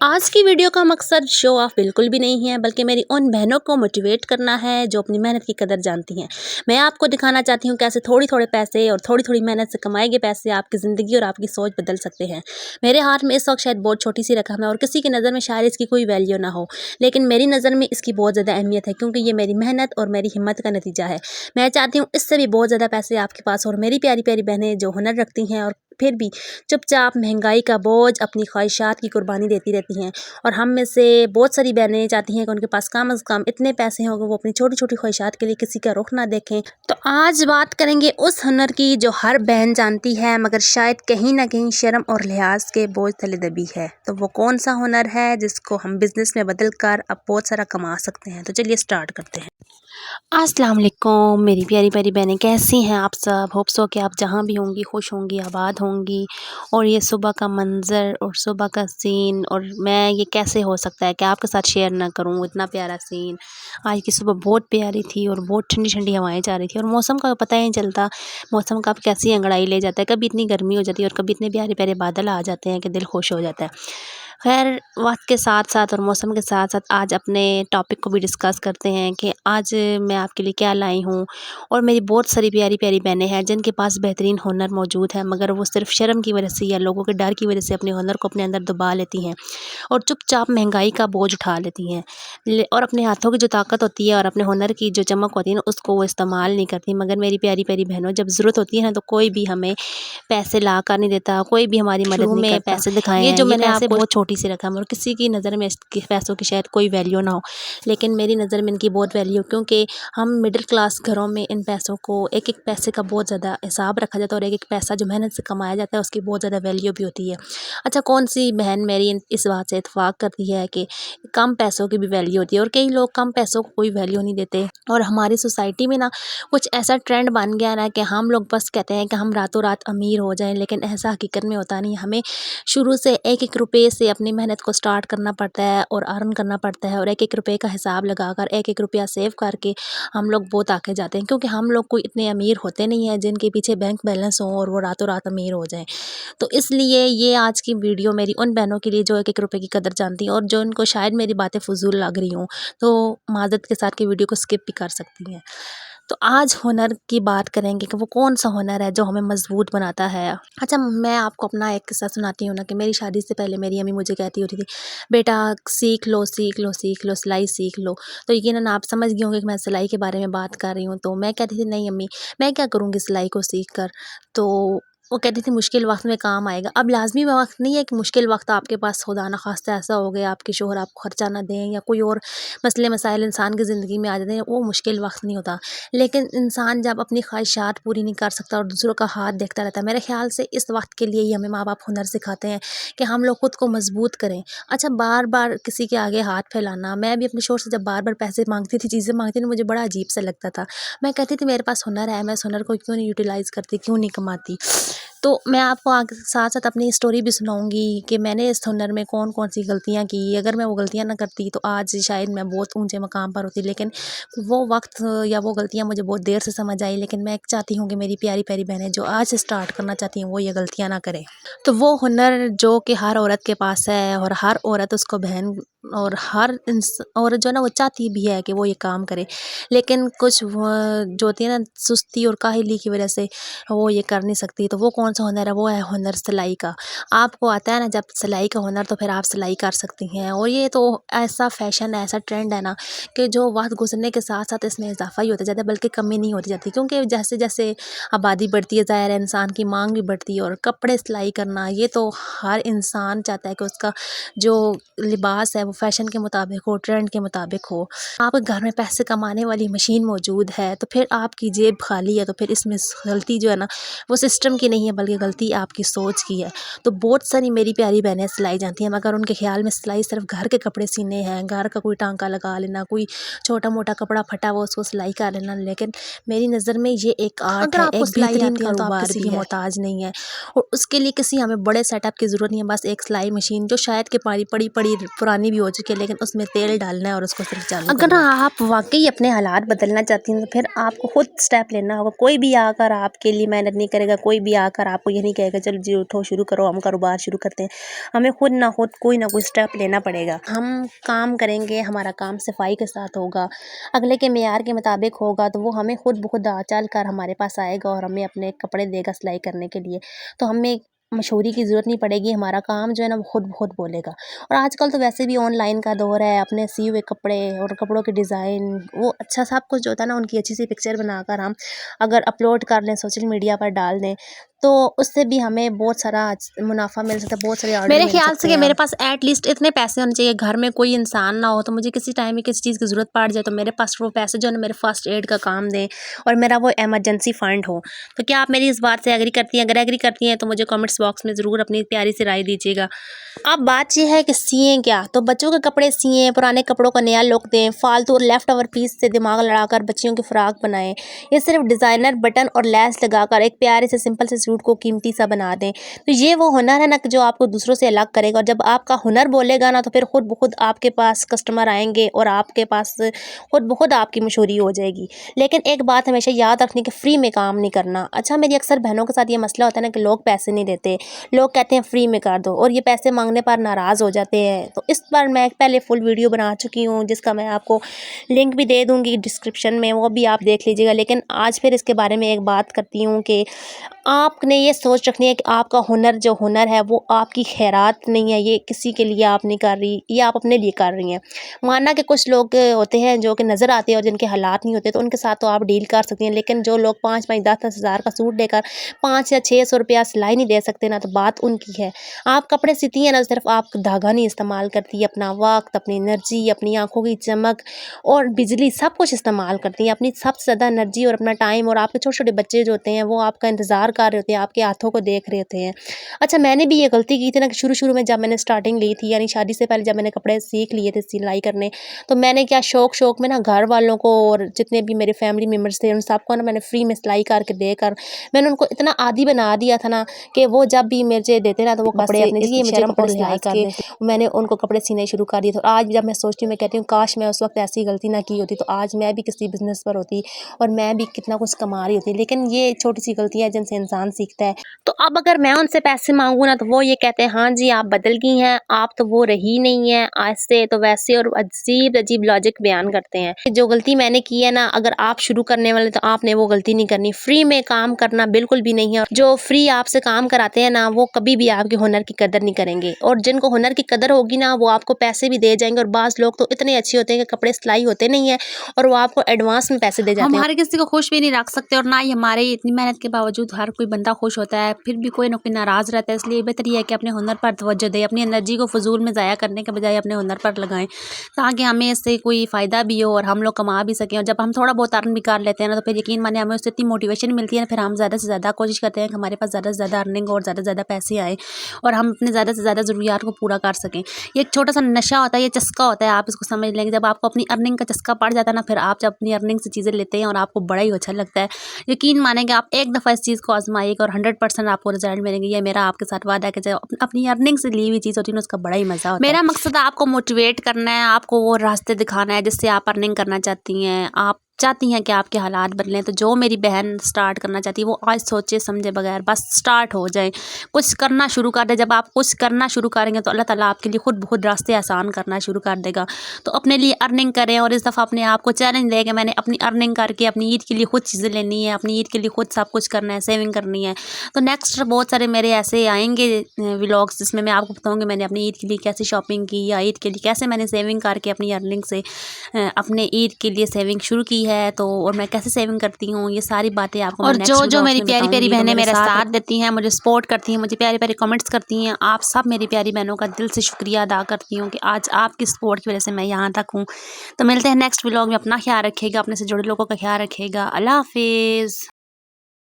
आज की वीडियो का मकसद शो ऑफ बिल्कुल भी नहीं है, बल्कि मेरी उन बहनों को मोटिवेट करना है जो अपनी मेहनत की कदर जानती हैं। मैं आपको दिखाना चाहती हूँ कैसे थोड़ी-थोड़े पैसे और थोड़ी-थोड़ी मेहनत से कमाए गए पैसे आपकी ज़िंदगी और आपकी सोच बदल सकते हैं। मेरे हाथ में इस वक्त शायद बहुत छोटी-सी रकम है और किसी की नज़र में शायद इसकी कोई वैल्यू ना हो, लेकिन मेरी नज़र में इसकी बहुत ज़्यादा अहमियत है, क्योंकि ये मेरी मेहनत और मेरी हिम्मत का नतीजा है। मैं चाहती हूँ इससे भी बहुत ज़्यादा पैसे आपके पास, और मेरी प्यारी-प्यारी बहनें जो हुनर रखती हैं और फिर भी चुपचाप महँगाई का बोझ अपनी ख्वाहिशात की कुर्बानी देती रहती हैं, और हम में से बहुत सारी बहनें चाहती हैं कि उनके पास कम से कम इतने पैसे हों कि वो अपनी छोटी-छोटी ख्वाहिशात के लिए किसी का रुख ना देखें। तो आज बात करेंगे उस हुनर की जो हर बहन जानती है, मगर शायद कहीं न कहीं शर्म और लिहाज़ के बोझ तले दबी है। तो वो कौन-सा हुनर है जिसको हम बिज़नेस में बदल कर अब बहुत सारा कमा सकते हैं? तो चलिए स्टार्ट करते हैं। अस्सलाम वालेकुम मेरी प्यारी-प्यारी बहनें, कैसी हैं आप सब? होप सो कि आप जहाँ भी होंगी खुश होंगी, आबाद होंगी। और ये सुबह का मंज़र और सुबह का सीन, और मैं ये कैसे हो सकता है कि आपके साथ शेयर ना करूँ इतना प्यारा सीन। आज की सुबह बहुत प्यारी थी और बहुत ठंडी-ठंडी हवाएँ जा रही थी, और मौसम का पता ही नहीं चलता, मौसम कब कैसी अंगड़ाई ले जाता है। कभी इतनी गर्मी हो जाती है और कभी इतने प्यारे-प्यारे बादल आ जाते हैं कि दिल खुश हो जाता है। खैर, वक्त के साथ-साथ और मौसम के साथ-साथ आज अपने टॉपिक को भी डिस्कस करते हैं कि आज मैं आपके लिए क्या लाई हूँ। और मेरी बहुत सारी प्यारी-प्यारी बहनें हैं जिनके पास बेहतरीन हुनर मौजूद है, मगर वो सिर्फ़ शर्म की वजह से या लोगों के डर की वजह से अपने हुनर को अपने अंदर दबा लेती हैं और चुपचाप महँगाई का बोझ उठा लेती हैं। और अपने हाथों की जो ताकत होती है और अपने हुनर की जो चमक होती है ना, उसको वो इस्तेमाल नहीं करती। मगर मेरी प्यारी-प्यारी बहनों, जब ज़रूरत होती है ना, तो कोई भी हमें पैसे ला कर नहीं देता, कोई भी हमारी मदद नहीं करता। पैसे दिखाए ये जो मैंने आपको बहुत छोटी सी रकम, और किसी की नज़र में इसके पैसों की शायद कोई वैल्यू ना हो, लेकिन मेरी नज़र में इनकी बहुत वैल्यू, क्योंकि हम मिडिल क्लास घरों में इन पैसों को, एक-एक पैसे का बहुत ज़्यादा हिसाब रखा जाता है, और एक-एक पैसा जो मेहनत से कमाया जाता है उसकी बहुत ज़्यादा वैल्यू भी होती है। अच्छा, कौन-सी बहन मेरी इस बात से इत्तेफ़ाक करती है कि कम पैसों की भी वैल्यू होती है, और कई लोग कम पैसों को कोई वैल्यू नहीं देते। और हमारी सोसाइटी में ना कुछ ऐसा ट्रेंड बन गया ना कि हम लोग बस कहते हैं कि हम रातों रात अमीर हो जाएँ, लेकिन ऐसा हकीकत में होता नहीं है। हमें शुरू से एक-एक रुपये से अपनी मेहनत को स्टार्ट करना पड़ता है और अर्न करना पड़ता है, और एक-एक रुपये का हिसाब लगाकर एक-एक रुपया सेव करके हम लोग बहुत आगे जाते हैं, क्योंकि हम लोग कोई इतने अमीर होते नहीं हैं जिनके पीछे बैंक बैलेंस हो और वो रातों रात अमीर हो जाएँ। तो इसलिए ये आज की वीडियो मेरी उन बहनों के लिए जो एक-एक रुपये की कदर जानती हैं, और जो उनको शायद मेरी बातें फ़ुज़ूल लग रही हों, तो माज़रत के साथ कि वीडियो को स्किप भी कर सकती हैं। तो आज हुनर की बात करेंगे कि वो कौन-सा हुनर है जो हमें मज़बूत बनाता है। अच्छा, मैं आपको अपना एक किस्सा सुनाती हूँ ना, कि मेरी शादी से पहले मेरी अम्मी मुझे कहती होती थी, "बेटा सीख लो, सीख लो, सीख लो, सिलाई सीख लो।" तो यकीनन आप समझ गए होंगे कि मैं सिलाई के बारे में बात कर रही हूँ। तो मैं कहती थी, "नहीं अम्मी, मैं क्या करूँगी सिलाई को सीख कर?" तो वो कहती थी, "मुश्किल वक़्त में काम आएगा।" अब लाज़मी वक़्त नहीं है कि मुश्किल वक़्त आपके पास खुदा ना ख़ास्ता ऐसा हो गया, आपके शौहर आपको खर्चा ना दें या कोई और मसले मसाइल इंसान की ज़िंदगी में आ जाते हैं, वो मुश्किल वक़्त नहीं होता। लेकिन इंसान जब अपनी ख्वाहिशात पूरी नहीं कर सकता और दूसरों का हाथ देखता रहता है, मेरे ख़्याल से इस वक्त के लिए ही हमें माँ बाप हुनर सिखाते हैं कि हम लोग खुद को मजबूत करें। अच्छा, बार बार किसी के आगे हाथ फैलाना, मैं भी अपने शोर से जब बार बार पैसे मांगती थी, चीज़ें मांगती थी, मुझे बड़ा अजीब सा लगता था। मैं कहती थी मेरे पास हुनर है, मैं इस हुनर को क्यों नहीं यूटिलाइज़ करती, क्यों नहीं कमाती। तो मैं आपको आगे साथ साथ अपनी स्टोरी भी सुनाऊंगी कि मैंने इस हुनर में कौन कौन सी गलतियाँ की। अगर मैं वो गलतियाँ ना करती तो आज शायद मैं बहुत ऊंचे मकाम पर होती, लेकिन वो वक्त या वो गलतियाँ मुझे बहुत देर से समझ आई। लेकिन मैं चाहती हूँ कि मेरी प्यारी प्यारी बहनें जो आज से स्टार्ट करना चाहती हैं वो ये गलतियाँ ना करें। तो वो हुनर जो कि हर औरत के पास है, और हर औरत उसको बहन, और हर औरत जो है ना वो चाहती भी है कि वो ये काम करे, लेकिन कुछ जो होती है ना सुस्ती और काहली की वजह से वो ये कर नहीं सकती। तो वो कौन सा हुनर है? वो है हुनर सिलाई का। आपको आता है ना जब सिलाई का हुनर, तो फिर आप सिलाई कर सकती हैं। और ये तो ऐसा फैशन है, ऐसा ट्रेंड है ना, कि जो वक्त गुजरने के साथ साथ इसमें इजाफा ही होता जाता है, बल्कि कमी नहीं होती जाती, क्योंकि जैसे जैसे आबादी बढ़ती है, ज़ाहिर है इंसान की मांग भी बढ़ती है। और कपड़े सिलाई करना ये तो हर इंसान चाहता है कि उसका जो लिबास है वो फैशन के मुताबिक हो, ट्रेंड के मुताबिक हो। आपके घर में पैसे कमाने वाली मशीन मौजूद है, तो फिर आपकी जेब खाली है, तो फिर इसमें गलती जो है ना वो सिस्टम की नहीं है, बल्कि गलती आपकी सोच की है। तो बहुत सारी मेरी प्यारी बहनें सिलाई जानती हैं, मगर उनके ख्याल में सिलाई सिर्फ घर के कपड़े सीने हैं, घर का कोई टांका लगा लेना, कोई छोटा मोटा कपड़ा फटा हुआ उसको सिलाई कर लेना। लेकिन मेरी नज़र में ये एक आर्ट है, एक बेहतरीन कारोबार भी है, मोहताज नहीं है। और उसके लिए किसी हमें बड़े सेटअप की ज़रूरत नहीं है, बस एक सिलाई मशीन जो शायद कि पड़ी पड़ी पुरानी भी हो चुकी है, लेकिन उसमें तेल डालना है और उसको सिर्फ चालू करना है। अगर आप वाकई अपने हालात बदलना चाहती हैं, तो फिर आपको खुद स्टेप लेना होगा। कोई भी आकर आपके लिए मेहनत नहीं करेगा, कोई भी आकर आपको ये नहीं कहेगा चलो जी उठो शुरू करो, हम कारोबार शुरू करते हैं। हमें खुद ना खुद कोई ना कोई स्टेप लेना पड़ेगा। हम काम करेंगे, हमारा काम सफाई के साथ होगा, अगले के मेयार के मुताबिक होगा, तो वो हमें खुद ब खुद चल कर हमारे पास आएगा और हमें अपने कपड़े देगा सिलाई करने के लिए। तो हमें मशहूरी की ज़रूरत नहीं पड़ेगी, हमारा काम जो है ना वो खुद ब खुद बोलेगा। और आजकल तो वैसे भी ऑनलाइन का दौर है, अपने सिए हुए कपड़े और कपड़ों के डिज़ाइन वो अच्छा सब कुछ जो होता है ना, उनकी अच्छी सी पिक्चर बनाकर हम अगर अपलोड कर लें, सोशल मीडिया पर डाल दें, तो उससे भी हमें बहुत सारा मुनाफा मिल सकता है, बहुत सारे ऑर्डर मेरे मिल ख्याल से सकते कि हैं। मेरे पास एटलीस्ट इतने पैसे होने चाहिए, घर में कोई इंसान ना हो तो मुझे किसी टाइम में किसी चीज़ की ज़रूरत पड़ जाए तो मेरे पास वो पैसे जो है ना मेरे फर्स्ट एड का काम दें और मेरा वो इमरजेंसी फ़ंड हो। तो क्या आप मेरी इस बात से एग्री करती हैं? अगर एग्री करती हैं तो मुझे कमेंट्स बॉक्स में ज़रूर अपनी प्यारी सी राय दीजिएगा। अब बात ये है कि सिएँ क्या? तो बच्चों के कपड़े सिएँ, पुराने कपड़ों का नया लुक दें, फालतू और लेफ्ट ओवर पीस से दिमाग लड़ाकर बच्चियों की फ्रॉक बनाएँ। ये सिर्फ डिज़ाइनर बटन और लैस लगाकर एक प्यारे से सिंपल से सूट को कीमती सा बना दें। तो ये वो हुनर है ना कि जो आपको दूसरों से अलग करेगा, और जब आपका हुनर बोलेगा ना तो फिर खुद ब खुद आपके पास कस्टमर आएँगे और आपके पास खुद ब खुद आपकी मशहूरी हो जाएगी। लेकिन एक बात हमेशा याद रखनी कि फ्री में काम नहीं करना। अच्छा, मेरी अक्सर बहनों के साथ ये मसला होता है ना कि लोग पैसे नहीं देते, लोग कहते हैं फ्री में कर दो और ये पैसे मांगने पर नाराज़ हो जाते हैं। तो इस पर मैं पहले फुल वीडियो बना चुकी हूँ जिसका मैं आपको लिंक भी दे दूँगी डिस्क्रिप्शन में, वो भी आप देख लीजिएगा। लेकिन आज फिर इसके बारे में एक बात करती हूँ कि आपने ये सोच रखनी है कि आपका हुनर जो हुनर है वो आपकी खैरात नहीं है, ये किसी के लिए आप नहीं कर रही, ये आप अपने लिए कर रही हैं। माना कि कुछ लोग होते हैं जो कि नज़र आते हैं और जिनके हालात नहीं होते, तो उनके साथ तो आप डील कर सकती हैं। लेकिन जो लोग 5-5 10-10 हज़ार का सूट देकर 5 या 600 रुपया सिलाई नहीं दे सकते ना, तो बात उनकी है। आप कपड़े सिलती हैं ना, सिर्फ आप धागा नहीं इस्तेमाल करती, अपना वक्त, अपनी एनर्जी, अपनी आंखों की चमक और बिजली सब कुछ इस्तेमाल करती हैं। अपनी सबसे ज़्यादा एनर्जी और अपना टाइम, और आपके छोटे छोटे बच्चे जो होते हैं वो आपका इंतज़ार कर रहे होते हैं, आपके हाथों को देख रहे होते हैं। अच्छा, मैंने भी ये गलती की थी ना कि शुरू में जब मैंने स्टार्टिंग ली थी, यानी शादी से पहले जब मैंने कपड़े सीख लिए थे सिलाई करने, तो मैंने क्या शौक में ना घर वालों को और जितने भी मेरे फैमिली मेम्बर्स थे उन सबको ना मैंने फ्री में सिलाई करके देकर मैंने उनको इतना आदी बना दिया था ना कि वो जब भी मुझे देते ना तो वो कपड़े अपने जी मुझे कपड़े सिलाई कर दें, मैंने उनको कपड़े सीने शुरू कर दिए। तो आज जब मैं सोचती हूँ, मैं कहती हूँ काश मैं उस वक्त ऐसी गलती ना की होती, तो आज मैं भी किसी बिजनेस पर होती और मैं भी कितना कुछ कमा रही होती। लेकिन ये छोटी सी गलतियाँ जिनसे इंसान सीखता है। तो अब अगर मैं उनसे पैसे मांगू ना तो वो ये कहते हैं हाँ जी आप बदल गई हैं, आप तो वो रही नहीं है आज से, तो वैसे और अजीब अजीब लॉजिक बयान करते हैं। जो गलती मैंने की है ना, अगर आप शुरू करने वाले तो आपने वो गलती नहीं करनी। फ्री में काम करना बिल्कुल भी नहीं है। जो फ्री आपसे काम कराते हैं ना वो कभी भी आपके हुनर की कदर नहीं करेंगे, और जिनको हुनर की कदर होगी ना वो आपको पैसे भी दे जाएंगे। और बाज़ लोग तो इतने अच्छे होते हैं कि कपड़े सिलाई होते नहीं है और वो आपको एडवांस में पैसे दे जाते हैं। हम हर किसी को खुश भी नहीं रख सकते और ना ही हमारे इतनी मेहनत के बावजूद हर कोई बंदा खुश होता है, फिर भी कोई ना कोई नाराज़ रहता है। इसलिए बेहतर ये है कि अपने हुनर पर तवज्जो दें, अपनी एनर्जी को फजूल में ज़ाया करने के बजाय अपने हुनर पर लगाएं, ताकि हमें इससे कोई फ़ायदा भी हो और हम लोग कमा भी सकें। और जब हम थोड़ा बहुत अर्न भी कर लेते हैं ना, तो फिर यकीन माने हमें उससे इतनी मोटिवेशन मिलती है ना, फिर हम ज़्यादा से ज़्यादा कोशिश करते हैं कि हमारे पास ज़्यादा से ज़्यादा अर्निंग और ज़्यादा से ज़्यादा पैसे आए और हम अपने ज़्यादा से ज़्यादा ज़रूरियात को पूरा कर सकें। ये एक छोटा सा नशा होता है, ये चस्का होता है, आप इसको समझ लेंगे। जब आपको अपनी अर्निंग का चस्का पड़ जाता है ना, फिर आप जब अपनी अर्निंग से चीज़ें लेते हैं और आपको बड़ा ही अच्छा लगता है। यकीन मानेंगे आप एक दफ़ा इस चीज़ को आजमाइएगा और 100% आपको रिजल्ट मिलेंगे। ये मेरा आपके साथ वादा है कि जब अपनी अर्निंग से ली हुई चीज़ होती है ना, उसका बड़ा ही मज़ा होता है। मेरा मकसद आपको मोटिवेट करना है, आपको वो रास्ते दिखाना है जिससे आप अर्निंग करना चाहती हैं। आप चाहती हैं कि आपके हालात बदलें, तो जो मेरी बहन स्टार्ट करना चाहती है वो आज सोचे समझे बगैर बस स्टार्ट हो जाए, कुछ करना शुरू कर दे। जब आप कुछ करना शुरू करेंगे तो अल्लाह ताला आपके लिए खुद बहुत रास्ते आसान करना शुरू कर देगा। तो अपने लिए अर्निंग करें और इस दफ़ा अपने आप को चैलेंज दें कि मैंने अपनी अर्निंग करके अपनी ईद के लिए खुद चीज़ें लेनी है, अपनी ईद के लिए खुद सब कुछ करना है, सेविंग करनी है। तो नेक्स्ट बहुत सारे मेरे ऐसे आएंगे व्लॉग्स जिसमें मैं आपको बताऊँगी मैंने अपनी ईद के लिए कैसे शॉपिंग की, या ईद के लिए कैसे मैंने सेविंग करके अपनी अर्निंग से अपने ईद के लिए सेविंग शुरू की है। तो और मैं कैसे सेविंग करती हूँ, ये सारी बातें आपको और जो मेरी प्यारी प्यारी बहनें मेरे साथ देती हैं, मुझे सपोर्ट करती हैं, मुझे प्यारे प्यारे कमेंट्स करती हैं, आप सब मेरी प्यारी बहनों का दिल से शुक्रिया अदा करती हूँ कि आज आपकी सपोर्ट की वजह से मैं यहाँ तक हूँ। तो मिलते हैं नेक्स्ट व्लॉग में। अपना ख्याल रखिएगा, अपने से जुड़े लोगों का ख्याल रखिएगा। अल्लाह हाफिज़।